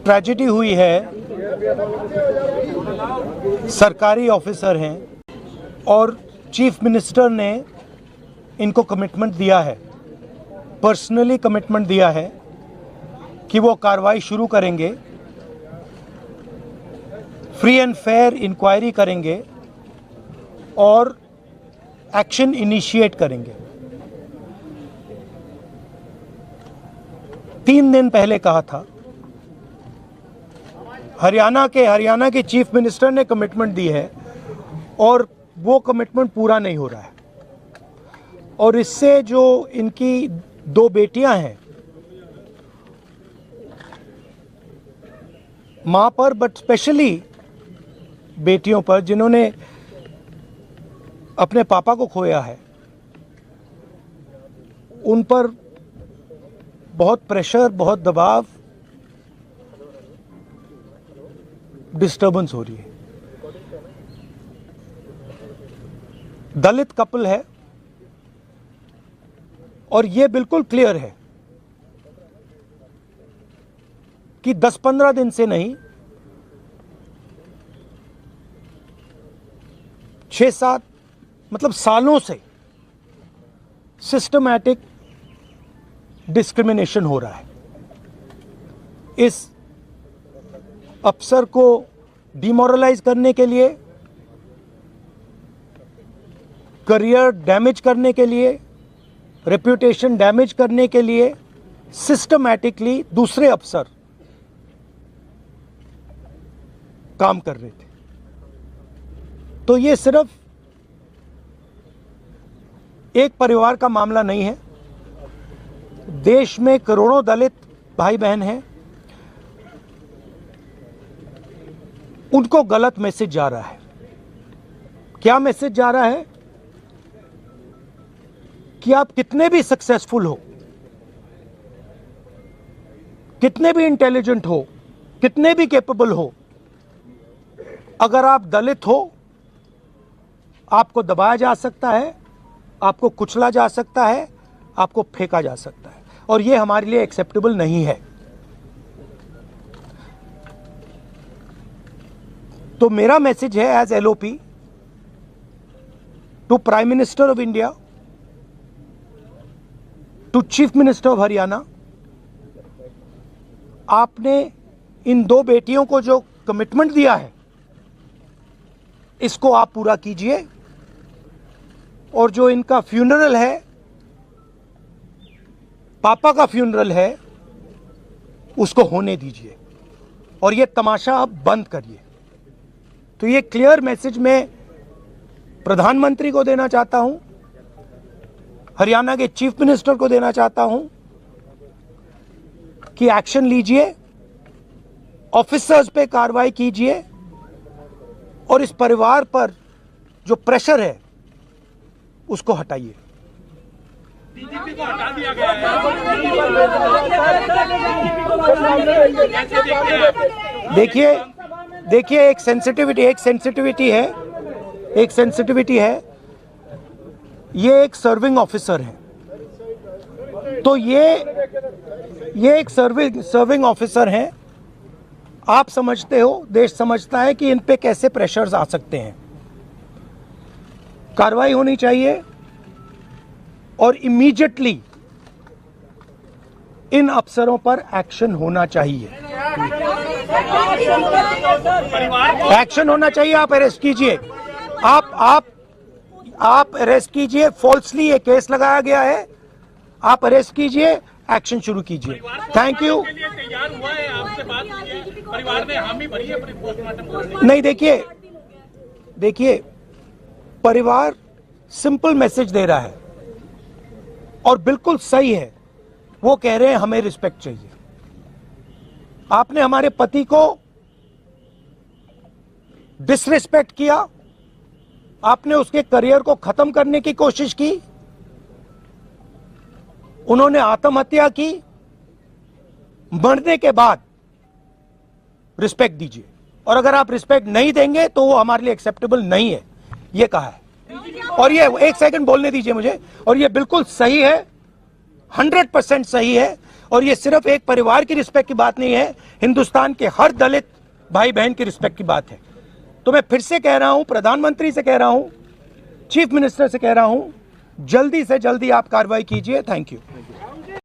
Tragedy हुई है, सरकारी ऑफिसर हैं और चीफ मिनिस्टर ने इनको कमिटमेंट दिया है, पर्सनली कमिटमेंट दिया है कि वो कार्रवाई शुरू करेंगे, फ्री एंड फेयर इंक्वायरी करेंगे और एक्शन इनिशिएट करेंगे। 3 दिन पहले कहा था, हरियाणा के चीफ मिनिस्टर ने कमिटमेंट दी है और वो कमिटमेंट पूरा नहीं हो रहा है। और इससे जो इनकी 2 बेटियां हैं, मां पर बट स्पेशली बेटियों पर जिन्होंने अपने पापा को खोया है, उन पर बहुत प्रेशर, बहुत दबाव, डिस्टर्बेंस हो रही है। दलित कपल है और यह बिल्कुल क्लियर है कि 10-15 दिन से नहीं, 6-7 मतलब सालों से सिस्टमैटिक डिस्क्रिमिनेशन हो रहा है। इस अफसर को डिमोरलाइज करने के लिए, करियर डैमेज करने के लिए, रेप्यूटेशन डैमेज करने के लिए सिस्टमैटिकली दूसरे अफसर काम कर रहे थे। तो ये सिर्फ एक परिवार का मामला नहीं है, देश में करोड़ों दलित भाई बहन हैं, उनको गलत मैसेज जा रहा है। क्या मैसेज जा रहा है? कि आप कितने भी सक्सेसफुल हो, कितने भी इंटेलिजेंट हो, कितने भी कैपेबल हो, अगर आप दलित हो, आपको दबाया जा सकता है, आपको कुचला जा सकता है, आपको फेंका जा सकता है, और यह हमारे लिए एक्सेप्टेबल नहीं है। तो मेरा मैसेज है as LOP to prime minister of India, to chief minister of Haryana, आपने इन 2 बेटियों को जो कमिटमेंट दिया है, इसको आप पूरा कीजिए, और जो इनका फ्यूनरल है, पापा का फ्यूनरल है, उसको होने दीजिए और ये तमाशा अब बंद करिए। तो ये क्लियर मैसेज मैं प्रधानमंत्री को देना चाहता हूं, हरियाणा के चीफ मिनिस्टर को देना चाहता हूं कि एक्शन लीजिए, ऑफिसर्स पे कार्रवाई कीजिए और इस परिवार पर जो प्रेशर है उसको हटाइए। डीजीपी को हटा दिया गया है। देखिए एक सेंसिटिविटी है, ये एक सर्विंग ऑफिसर है, तो ये एक सर्विंग ऑफिसर हैं। आप समझते हो, देश समझता है कि इन पे कैसे प्रेशर्स आ सकते हैं। कार्रवाई होनी चाहिए और इमीडिएटली इन अफसरों पर एक्शन होना चाहिए। एक्शन होना चाहिए। आप अरेस्ट कीजिए, आप अरेस्ट कीजिए। फॉल्सली ये केस लगाया गया है, आप अरेस्ट कीजिए, एक्शन शुरू कीजिए। Thank you. नहीं, देखिए परिवार सिंपल मैसेज दे रहा है और बिल्कुल सही है। वो कह रहे हैं हमें रिस्पेक्ट चाहिए। आपने हमारे पति को डिसरिस्पेक्ट किया, आपने उसके करियर को खत्म करने की कोशिश की, उन्होंने आत्महत्या की। मरने के बाद रिस्पेक्ट दीजिए, और अगर आप रिस्पेक्ट नहीं देंगे तो वो हमारे लिए एक्सेप्टेबल नहीं है, ये कहा है। और ये एक सेकंड बोलने दीजिए मुझे। और ये बिल्कुल सही है 100% सही है। और ये सिर्फ एक परिवार की रिस्पेक्ट की बात नहीं है, हिंदुस्तान के हर दलित भाई बहन की रिस्पेक्ट की बात है। तो मैं फिर से कह रहा हूं, प्रधानमंत्री से कह रहा हूं, चीफ मिनिस्टर से कह रहा हूं, जल्दी से जल्दी आप कार्रवाई कीजिए। Thank you.